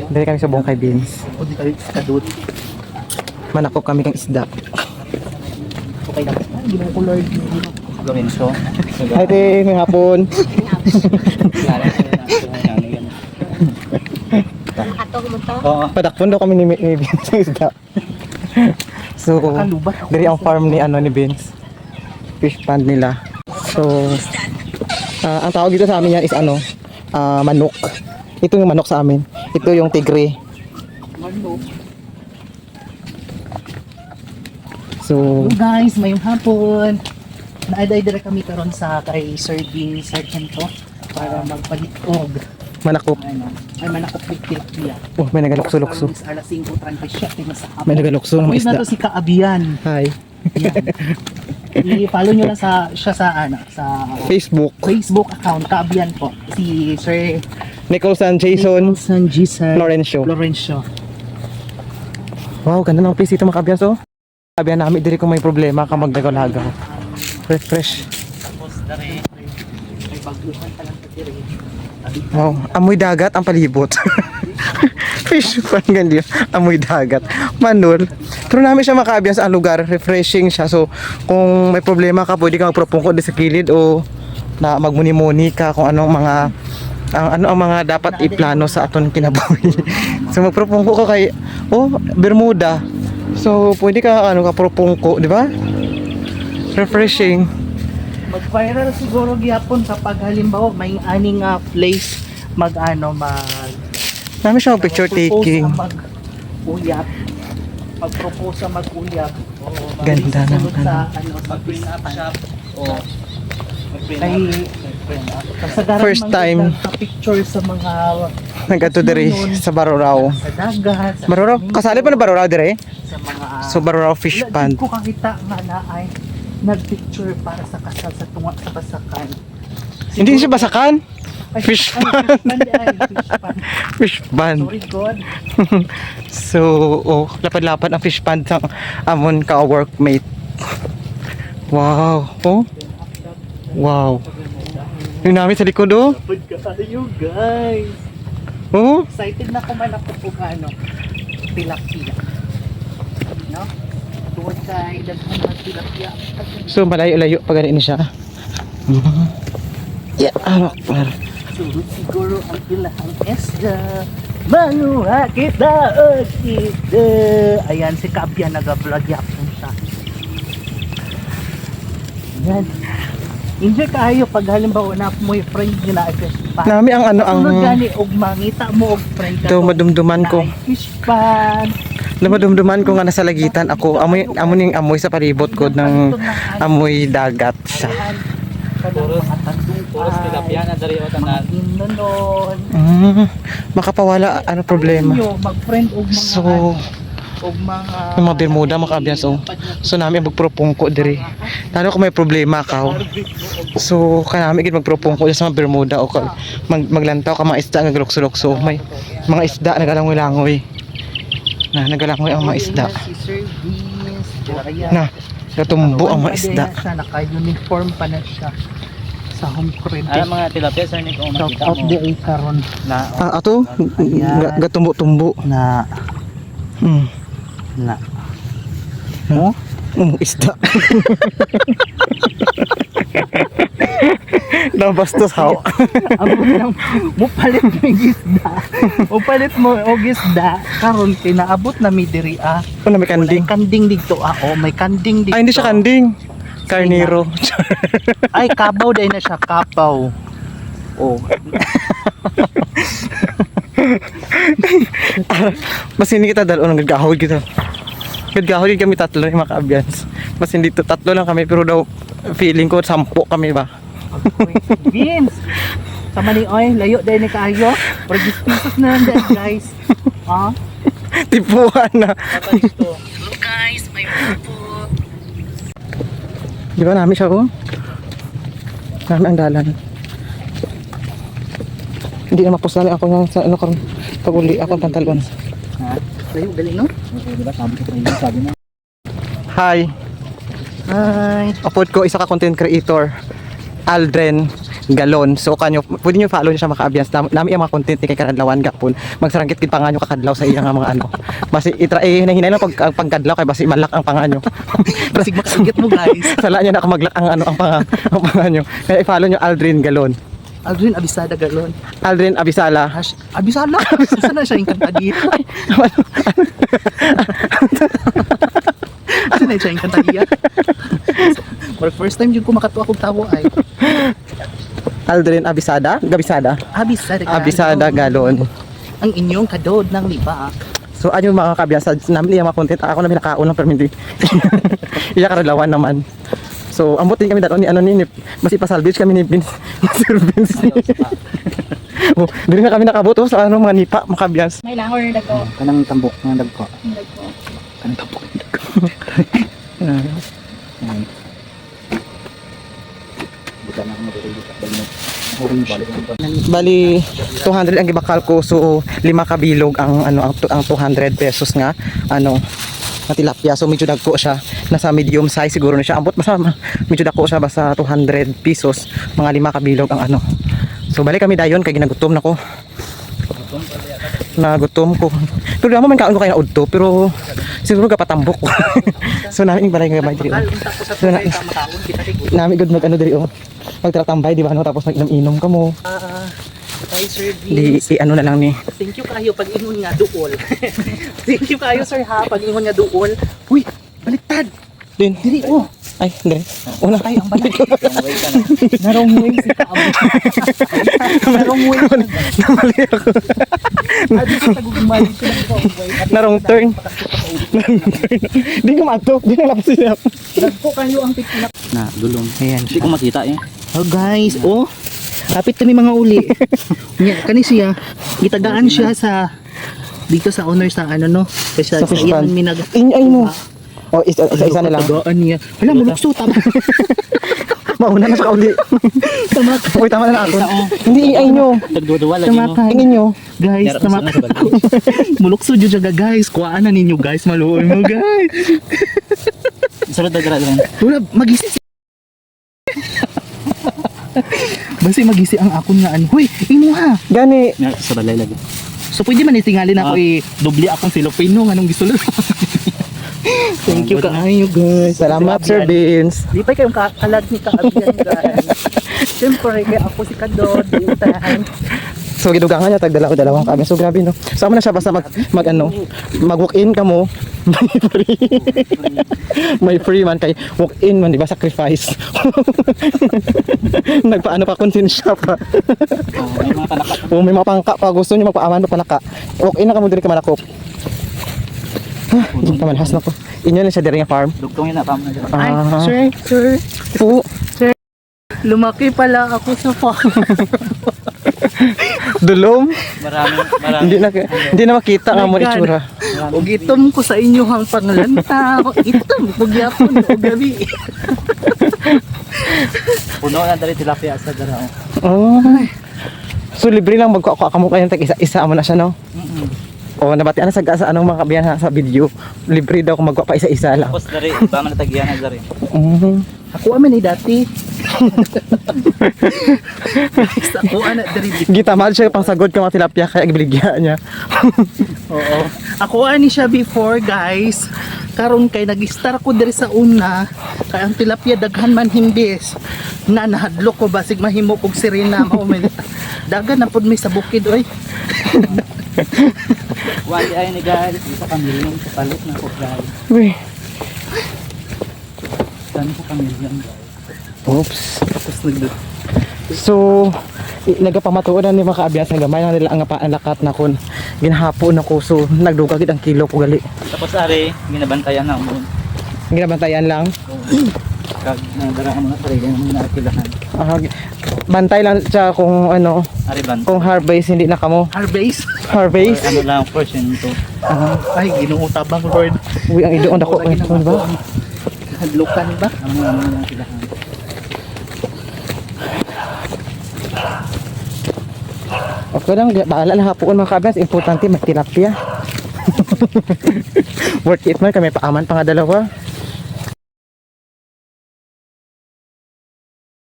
Dari kami sa Bongkay Beans. O di kayo kadut. Manako kami kang isda. Okay na. Ginoo ko Lord. Gawin so. Hi te, may hapon. Padakpon daw kami ni Beans ng isda. So, dari ang farm ni ni Beans. Fish pond nila. So, ang tawag dito sa amin yan is manok. Ito yung manok sa amin. Ito yung tigre. Manok. So, guys, mayong hapon. Naaday dire kami karon sa kay serving sargento para magpalitog. manakop. Ay manakop pigpilpila. Oh, may nagalukso-lukso. Alas 5:37 na sa hapon. May nagalukso ng Tapos isda. na to si Kaabian. Hi. I-follow nyo lang siya sa Facebook. Facebook account, Kaabian po. Si Sir Nicholson Jason San Jason Lorenzo. Wow, ganda ng place dito mga kabiyans oh. Kabiyan namin diri kung may problema ka magdagaw-lagaw. Fresh. Tapos dari may baguhan pa lang sa dire. Wow, amoy dagat ang palibot. Fish pan ganyan. Amoy dagat. Manol. Pero namin siya makabiyans ang lugar, refreshing siya. So, kung may problema ka, pwede ka magpropongko di sa kilid o na magmuni-muni ka kung anong mga ang mga dapat iplano sa aton kinabuhi. So magpropongko ka kay Bermuda. So pwede ka propongko, di ba? Refreshing. Mag-viral siguro gyapon kapag halimbawa may aning place Namin siya picture taking. Mag-uyap. Mag-propose sa mag-uyap. Ganda ng sa sa bring-up shop. Ay, first time picture sa mga nagato diri sa Barurao. sa dagat. Barurao, kasali pa na Barurao diri? Sa mga So Barurao Fish Pond. ko kakita nga na ay nag-picture para sa kasal sa tunga sa basakan. Hindi siya basakan? Ay, Fish ay, pond. Fish pond. Fish pond. Sorry God. So, lapad-lapad ang fish pond sa amon ka-workmate. Wow. Oh. Wow. Yung namin sa likod oh. Lapad kayo guys. Oh. Excited na kuman ako kung tilapia. No? Tuwag kay daghan ng tilapia. So malayo-layo pa ganito siya. Yeah, par. Surut siguro ang ilahang esda. Manuha kita o kita. Ayan si Kaabian nag-vlog yapon siya. Ayan. Enjoy kayo pag halimbawa na mo yung friend nyo na fish pan. Nami ang Sunod gani og mangita mo og friend ka. ito madumduman ko. Fish pan. Madumduman ko nga nasa lagitan ako. Amoy ning amoy sa palibot ko ng amoy dagat siya. Puros tilapia na dari o tanan. Makapawala problema. Mag-friend og mga So mga Bermuda mga kabiyas oh. So namin magpropongko diri. Lalo kung may problema ka. So kanami gid magpropongko sa mga Bermuda o maglantaw ka mga isda nga galukso-lukso. May mga isda nagalangoy-langoy. Nagalangoy ang mga isda. Natumbo ang mga isda. Naka-uniform pa na siya sa home quarantine. Alam mga tilapia sir ni kung Shout makita out mo. the ay karon Ato gatumbo-tumbo. na mo Isda. Nabastos how. mo palit mo isda. O palit mo og isda karon kinaabot na mi diri Ano may kanding? kanding dito may kanding dito. Ay hindi siya kanding. Carnero. Ay kabaw dai na siya kabaw. Mas hindi kita dalo ng gagahod kita. Gagahod kami tatlo ni mga ka-abyans. Mas hindi to tatlo lang kami pero daw feeling ko 10 kami ba. Vince. Sama ni oy layo dai ni kaayo. Pero pesos na lang dai guys. Tipuan na. Guys, may po. Di ba namin siya ko? Namin ang dalan. Hindi na mapos namin ako nga sa karon pag-uli ako ang pantalon. Layo dali no? Sabi na. Hi. Hi. Upload ko isa ka content creator. Aldren. galon. So kanyo pwede niyo follow niyo siya maka-abiyans. Nami ang mga content ni kay Karadlawan gapon. Magsarangkit kid panganyo kakadlaw sa iya nga mga ano. Basi hinahinay lang pagkadlaw kay basi malak ang panganyo. Basig makasugit mo guys. Sala niya na ako maglak ang ano ang panganyo. Kaya i-follow niyo Aldrin Galon. Aldrin Abisada galon. Aldrin Abisala. Abisala? Saan na siya inkantadita? Saan na siya inkantadita? First time yung kumakatuwa kong tawo ay Aldrin Abisada, Gabisada. Abisada galon. Abisada Galon. Ang inyong kadod ng libak. So ano yung mga kabiyasa namin yung mga content ako na pinakaon lang pero hindi. Iya Karadlawan naman. So ambot din kami dato ni ano ni mas ipasalvage kami ni Vince. Sir Vince. Oh, dili na kami nakabuto sa ano mga nipa makabiyas. May langor na dako. Kanang tambok ng dagko. Dako. Kanang tambok ng dagko. Buta na mo dito Bali 200 ang gibakal ko so 5 kabilog ang ano ang 200 pesos nga ano na tilapia so medyo dagko siya nasa medium size siguro na siya ambot basta medyo dagko siya basta 200 pesos mga 5 kabilog ang ano so balik kami dayon kay ginagutom nako nagutom ko pero damo man kaon ko kay na udto pero siguro kapatambok ko so namin balay nga may diri so namin good mag ano diri oh magtatambay di ba ano tapos nag-inom ka mo Kay Sir di Vince. ano na lang ni Thank you kayo pag ingon nga duol. Thank you kayo sir ha pag ingon nga duol. Uy, baliktad. din Diri oh. ay hindi una Ay, ang balay. Narong way si Kaabo. Narong way. namali ako Adi ko sa gugumali ko ng way. narong turn di ko matok di na lapos niya Dagko kayo ang pitinap. na dulong. ayan Hindi ko makita eh. Oh guys, oh. Kapit kami mga uli. Kani siya, gitagaan siya sa dito sa owner sa ano no. Kasi Sa fish pond. minag. ay mo oh isa na lang Tagaan niya. Hala, mulukso tama. mauna na sa kauli Tama. uy tama na ako hindi ay nyo Tagduduwa lagi Tama mo. ka. tingin nyo Guys, Meron tama. sa balay. Mulukso jud siya guys. Kuhaan na ninyo guys, maluoy mo guys. Sarod na gara lang. Wala magisi. Basi magisi ang akon nga ano. Hoy, imo ha. gani Sa balay lagi. So pwede man itingalin ako i-doble akong Filipino nganong gusto lang. Thank you kaayo guys. salamat Sir Vince Di pa kayong kalag ni Kaabian guys. Siyempre kaya ako si Kadod. so gidugangan niya tagdala ko dalawang kami so grabe no sama na siya basta mag ano mag walk in ka mo may free may free man kay walk in man di ba sacrifice nagpaano pa konsensya pa May mga panaka. kung may mga pangka pa gusto niyo magpaaman pa panaka walk in na ka mo diri ka manakop hindi ka malhas na ko inyo na siya diri nga farm Dugtong yun na tama na. Ay, ah sir. po Lumaki pala ako sa farm. dulom Marami. hindi na makita nga My mo God. itsura Ug itom ko sa inyohang panglanta. Itom ug yapon ug gabi. Puno na dali tilapia sa dara. oh so libre lang magkuha ka mo kayo tag isa-isa mo na siya no o nabati ana sa anong mga kabiyan ha, sa video libre daw kung magkuha pa isa-isa lang Tapos dari ba man tagyan na dari. Ako aman ni dati. Guys, ako ana diri. gitamad siya pang sagod ka mga tilapia kaya gibiligya niya Oo. Ako ani siya before guys. Karon kay nag-star ko diri sa una. Kay ang tilapia daghan man himbis. Na nahadlok ko basig mahimo kog sirena mao may dagan na pud may sa bukid oy. Wali ay ni guys, isa kamilyon sa palit na ko guys. uy Saan ko kamilyon guys? oops Tapos nagdot. so nagapamatuonan ni mga kaabiyas nga gamay na nila ang lakat na kun ginahapon ako so nagduga gid ang kilo ko gali Tapos ari, ginabantayan na mo. ginabantayan lang Kag nadaraan mo na sarili mo na kilahan. Ah, bantay lang siya kung ano Ari ban. kung harvest hindi na kamo Harvest. harvest Ano lang portion to. Ay, Ginoo tabang Lord. uy ang idoon ako Wala ito ba Hadlukan ba? Ano lang kilahan. okay lang baala na hapon mga kaabiyas importante magtilapia worth it man kami paaman pa nga dalawa